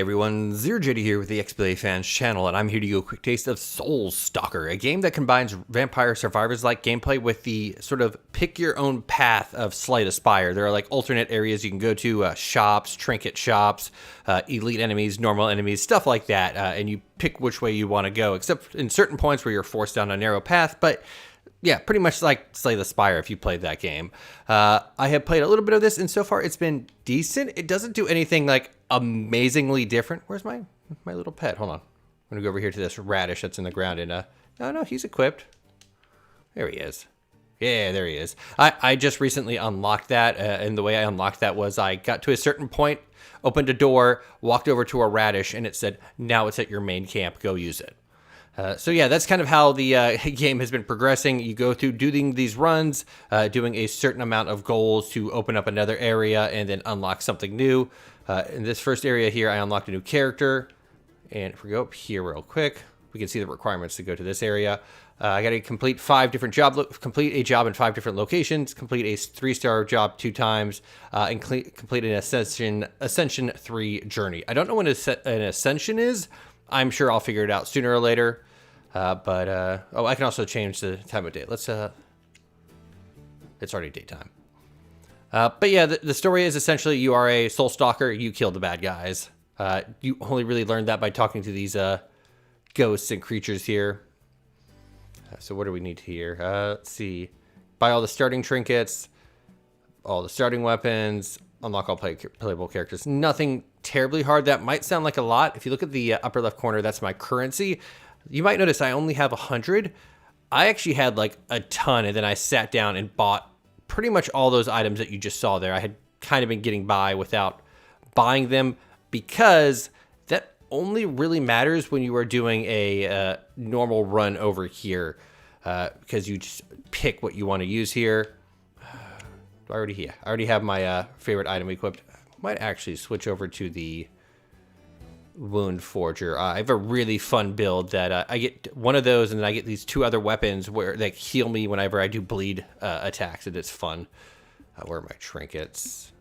everyone, ZeroJD here with the XBLA Fans channel, and I'm here to give you a quick taste of Stalker, a game that combines Vampire Survivors-like gameplay with the sort of pick-your-own path of Slay the Spire. There are like alternate areas you can go to, shops, trinket shops, elite enemies, normal enemies, stuff like that, and you pick which way you want to go, except in certain points where you're forced down a narrow path, but yeah, pretty much like Slay the Spire if you played that game. I have played a little bit of this, and so far it's been decent. It doesn't do anything like amazingly different. Where's my little pet? Hold on. I'm going to go over here to this radish that's in the ground, and oh no, he's equipped. There he is. Yeah, there he is. I just recently unlocked that, and the way I unlocked that was I got to a certain point, opened a door, walked over to a radish, and it said, now it's at your main camp, go use it. So yeah, that's kind of how the game has been progressing. You go through doing these runs, doing a certain amount of goals to open up another area and then unlock something new. In this first area here, I unlocked a new character. And if we go up here real quick, we can see the requirements to go to this area. I got to complete complete a job in 5 different locations, complete a 3-star job 2 times, and complete an Ascension 3 journey. I don't know what an Ascension is. I'm sure I'll figure it out sooner or later. Oh, I can also change the time of day. Let's, it's already daytime. But yeah, the story is essentially you are a soul stalker, you kill the bad guys. You only really learned that by talking to these, ghosts and creatures here. So what do we need here? Let's see. Buy all the starting trinkets, all the starting weapons, unlock all playable characters. Nothing terribly hard. That might sound like a lot. If you look at the upper left corner, that's my currency. You might notice I only have 100. I actually had like a ton, and then I sat down and bought pretty much all those items that you just saw there. I had kind of been getting by without buying them because that only really matters when you are doing a normal run over here, because you just pick what you want to use here. I already have my favorite item equipped. Might actually switch over to the Wound Forger. I have a really fun build that I get one of those, and then I get these 2 other weapons where they heal me whenever I do bleed attacks, and it's fun. Where are my trinkets?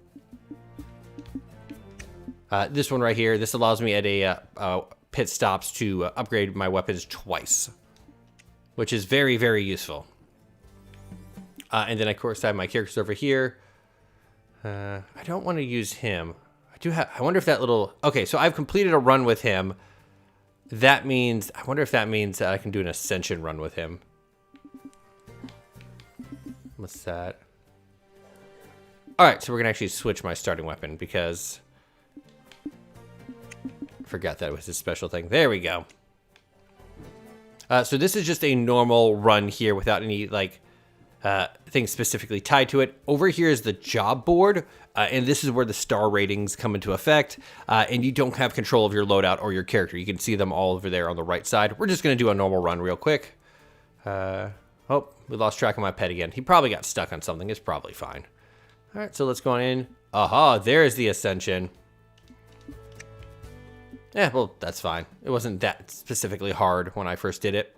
This one right here. This allows me at a pit stops to upgrade my weapons twice, which is very, very useful. And then, of course, I have my characters over here. I don't want to use him. I wonder if that little... Okay, so I've completed a run with him. That means... I wonder if that means that I can do an Ascension run with him. What's that? Alright, so we're going to actually switch my starting weapon because... I forgot that it was a special thing. There we go. So this is just a normal run here without any, like... things specifically tied to it. Over here is the job board, and this is where the star ratings come into effect, and you don't have control of your loadout or your character. You can see them all over there on the right side. We're just going to do a normal run real quick. Oh, we lost track of my pet again. He probably got stuck on something. It's probably fine. All right, so let's go on in. Aha, there's the Ascension. Yeah, well, that's fine. It wasn't that specifically hard when I first did it.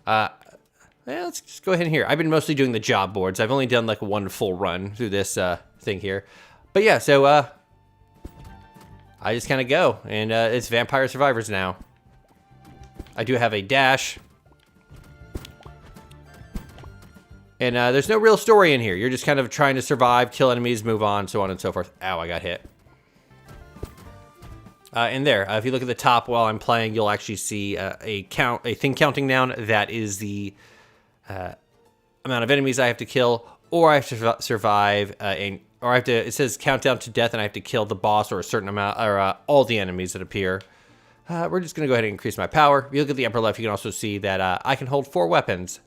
Yeah, let's just go ahead and here. I've been mostly doing the job boards. I've only done like 1 full run through this thing here. But yeah, so I just kind of go. And it's Vampire Survivors now. I do have a dash. And there's no real story in here. You're just kind of trying to survive, kill enemies, move on, so on and so forth. Ow, I got hit. And there, if you look at the top while I'm playing, you'll actually see a thing counting down. That is the... amount of enemies I have to kill, or I have to survive, or I have to, it says countdown to death, and I have to kill the boss or a certain amount, or all the enemies that appear. We're just going to go ahead and increase my power. If you look at the upper left, you can also see that I can hold 4 weapons.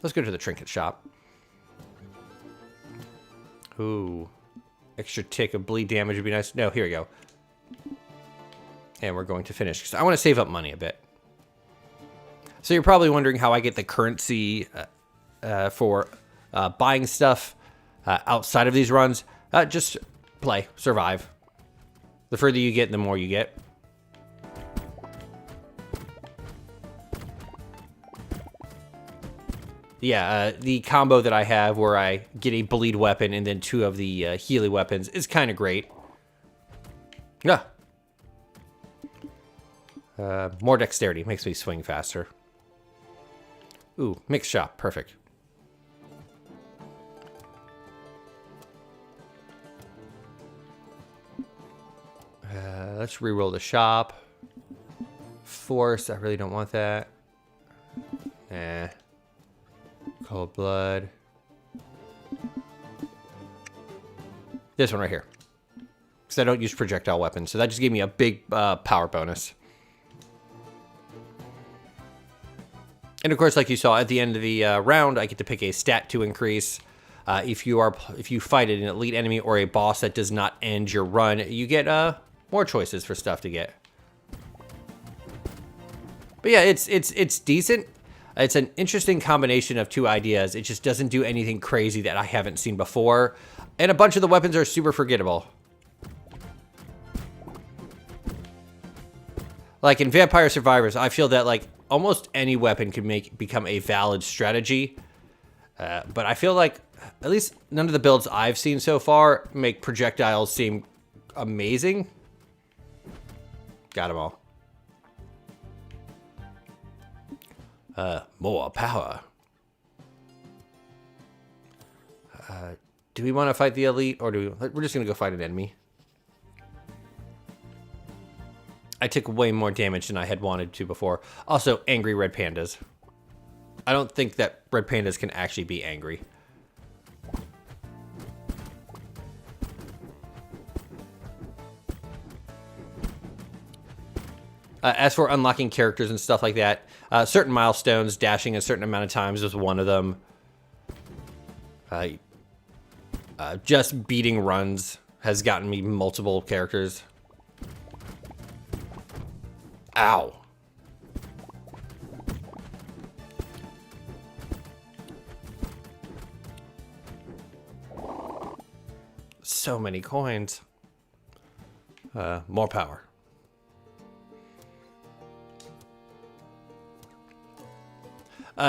Let's go to the trinket shop. Ooh. Extra tick of bleed damage would be nice. No, here we go. And we're going to finish, because I want to save up money a bit. So you're probably wondering how I get the currency for buying stuff outside of these runs. Just play, survive. The further you get, the more you get. Yeah, the combo that I have where I get a bleed weapon and then 2 of the Healy weapons is kind of great. Yeah. More dexterity makes me swing faster. Ooh, mixed shop, perfect. Let's reroll the shop. Force, I really don't want that. Nah. Cold blood. This one right here. Because I don't use projectile weapons, so that just gave me a big power bonus. And of course, like you saw at the end of the round, I get to pick a stat to increase. If you fight an elite enemy or a boss that does not end your run, you get more choices for stuff to get. But yeah, it's decent. It's an interesting combination of 2 ideas. It just doesn't do anything crazy that I haven't seen before, and a bunch of the weapons are super forgettable. Like in Vampire Survivors, I feel that like almost any weapon could become a valid strategy. But I feel like at least none of the builds I've seen so far make projectiles seem amazing. Got them all. More power. Do we want to fight the elite, or we're just gonna go fight an enemy? I took way more damage than I had wanted to before. Also, angry red pandas. I don't think that red pandas can actually be angry. As for unlocking characters and stuff like that, certain milestones, dashing a certain amount of times was one of them. Just beating runs has gotten me multiple characters. Ow. So many coins. More power.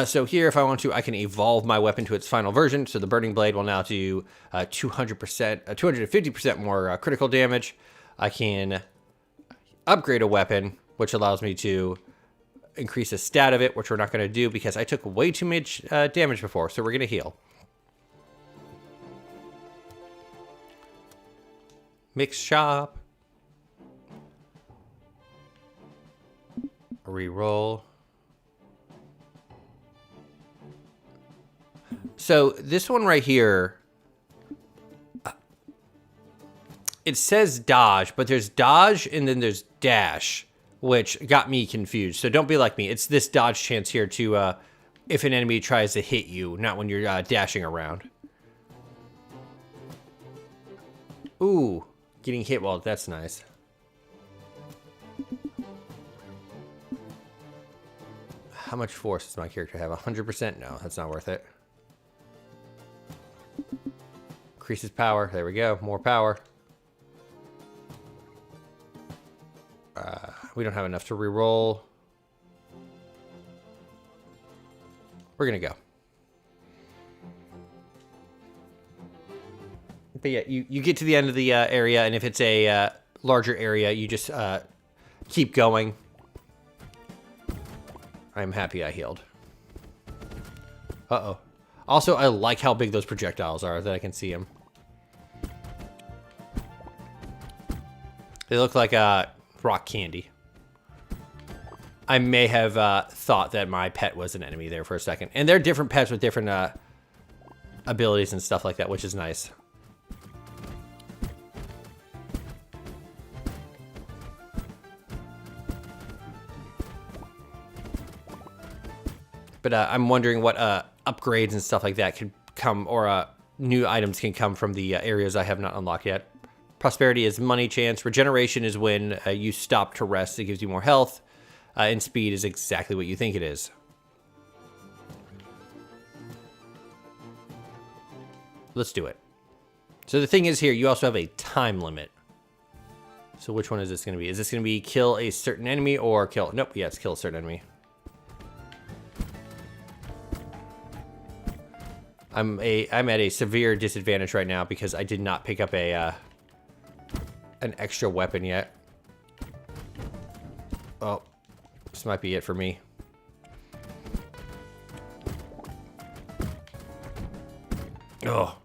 So here, if I want to, I can evolve my weapon to its final version. So the Burning Blade will now do 250% more critical damage. I can upgrade a weapon, which allows me to increase the stat of it, which we're not going to do because I took way too much damage before. So we're going to heal. Mix shop. Reroll. So this one right here, it says dodge, but there's dodge and then there's dash, which got me confused. So don't be like me. It's this dodge chance here to, if an enemy tries to hit you, not when you're dashing around. Ooh, getting hit well, that's nice. How much force does my character have? 100%? No, that's not worth it. Increases power. There we go. More power. We don't have enough to reroll. We're going to go. But yeah, you get to the end of the area, and if it's a larger area, you just keep going. I'm happy I healed. Uh-oh. Also, I like how big those projectiles are, that I can see them. They look like rock candy. I may have thought that my pet was an enemy there for a second. And they're different pets with different abilities and stuff like that, which is nice. But I'm wondering what upgrades and stuff like that could come, or new items can come from the areas I have not unlocked yet. Prosperity is money chance. Regeneration is when you stop to rest. It gives you more health. And speed is exactly what you think it is. Let's do it. So the thing is here, you also have a time limit. So which one is this going to be? Is this going to be kill a certain enemy or kill... Nope, yeah, it's kill a certain enemy. I'm at a severe disadvantage right now because I did not pick up a an extra weapon yet. Oh, this might be it for me. Oh.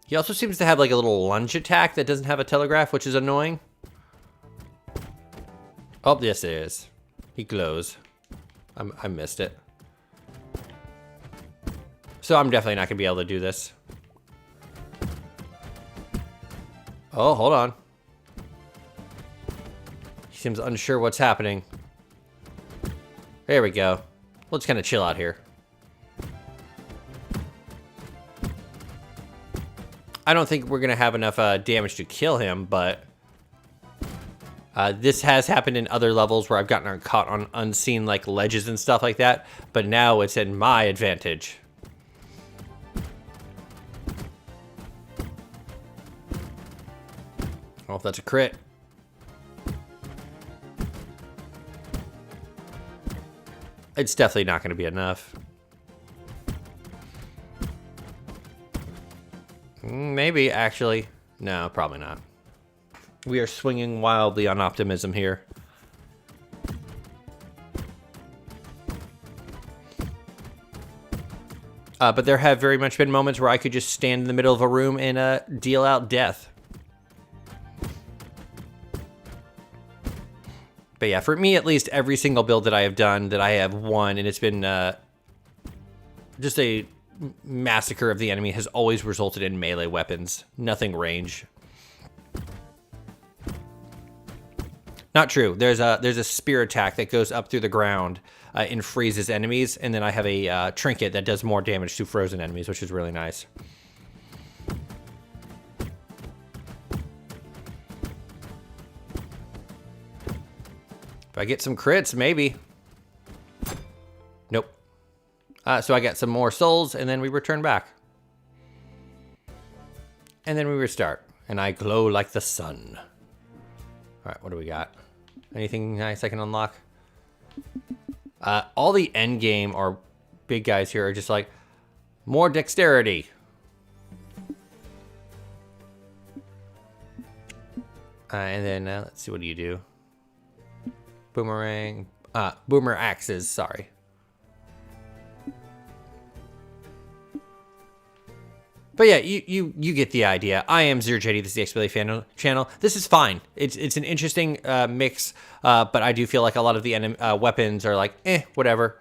He also seems to have like a little lunge attack that doesn't have a telegraph, which is annoying. Oh, yes it is. He glows. I missed it. So I'm definitely not going to be able to do this. Oh, hold on. He seems unsure what's happening. There we go. Let's kind of chill out here. I don't think we're going to have enough damage to kill him, but this has happened in other levels where I've gotten caught on unseen like ledges and stuff like that, but now it's in my advantage. Oh, that's a crit. It's definitely not going to be enough. Maybe, actually. No, probably not. We are swinging wildly on optimism here. But there have very much been moments where I could just stand in the middle of a room and deal out death. But yeah, for me at least, every single build that I have done, that I have won, and it's been just a massacre of the enemy, has always resulted in melee weapons, nothing range. Not true. There's a spear attack that goes up through the ground and freezes enemies, and then I have a trinket that does more damage to frozen enemies, which is really nice. If I get some crits, maybe. Nope. So I got some more souls, and then we return back. And then we restart, and I glow like the sun. All right, what do we got? Anything nice I can unlock? All the end game or big guys here are just like, more dexterity. And then let's see, what do you do? Boomerang, boomer axes, sorry. But yeah, you get the idea. I am ZeroJD, this is the XBLA channel. This is fine. It's an interesting mix, but I do feel like a lot of the weapons are like, whatever,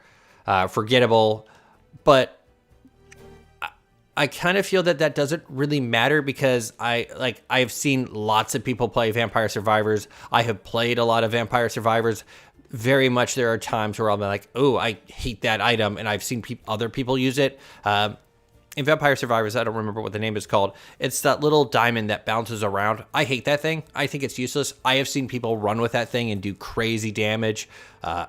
forgettable. But I kind of feel that that doesn't really matter because I've seen lots of people play Vampire Survivors. I have played a lot of Vampire Survivors. Very much there are times where I'll be like, oh, I hate that item, and I've seen other people use it. In Vampire Survivors, I don't remember what the name is called. It's that little diamond that bounces around. I hate that thing. I think it's useless. I have seen people run with that thing and do crazy damage. I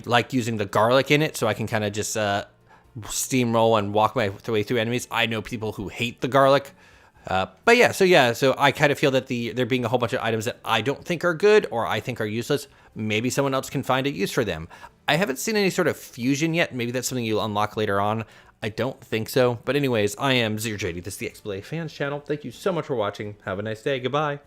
like using the garlic in it so I can kind of just steamroll and walk my way through enemies. I know people who hate the garlic. But yeah, so I kind of feel that there being a whole bunch of items that I don't think are good or I think are useless, maybe someone else can find a use for them. I haven't seen any sort of fusion yet. Maybe that's something you'll unlock later on. I don't think so. But anyways, I am ZeroJD. This is the XBLA Fans channel. Thank you so much for watching. Have a nice day. Goodbye.